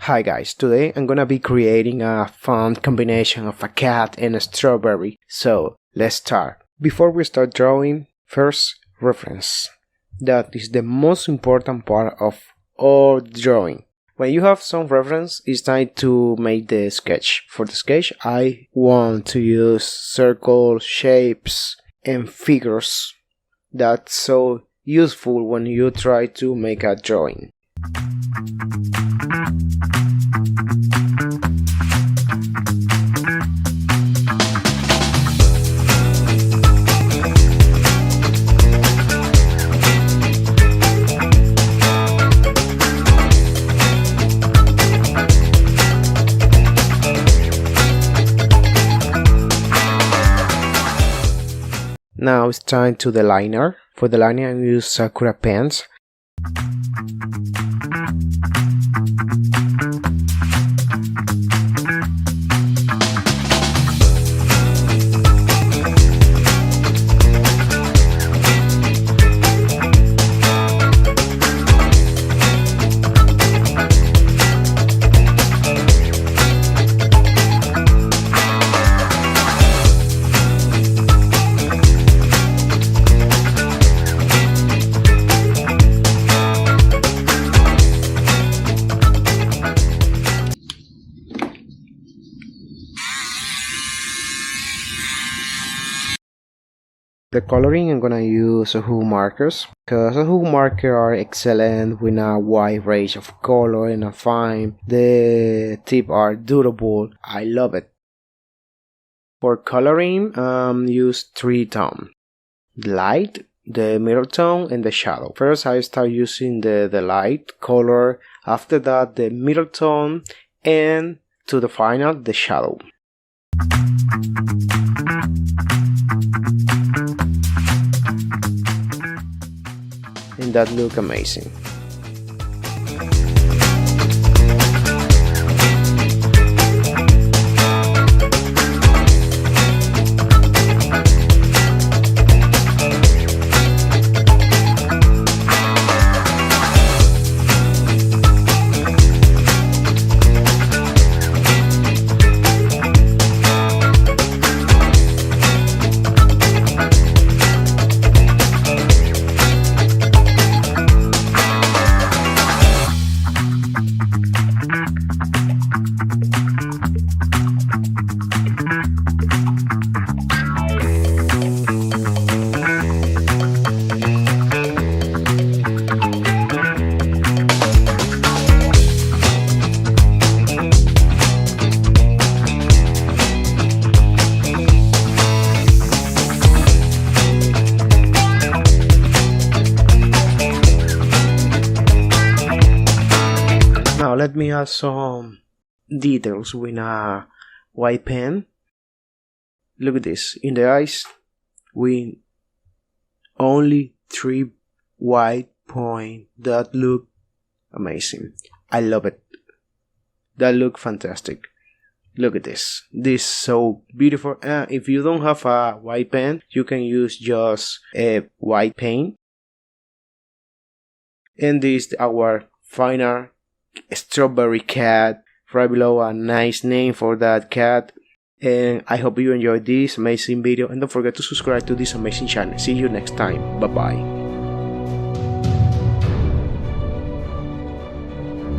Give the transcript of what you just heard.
Hi guys, today I'm gonna be creating a fun combination of a cat and a strawberry, so let's start. Before we start drawing, first reference. That is the most important part of all drawing. When you have some reference, it's time to make the sketch. For the sketch, I want to use circles, shapes, and figures. That's so useful when you try to make a drawing. Now it's time to the liner. For the liner I use Sakura pens. The coloring, I'm gonna use hue markers because hue markers are excellent with a wide range of color and a fine. The tips are durable. I love it. For coloring, use 3 tones: the light, the middle tone, and the shadow. First, I start using the light color. After that, the middle tone, and to the final, the shadow. And that look amazing. Now let me add some details with a white pen. Look at this. In the eyes, we only 3 white points that look amazing. I love it. That look fantastic. Look at this. This is so beautiful. If you don't have a white pen, you can use just a white paint. And this is our final strawberry cat. Right below, a nice name for that cat. And I hope you enjoyed this amazing video, and don't forget to subscribe to this amazing channel. See you next time. Bye bye.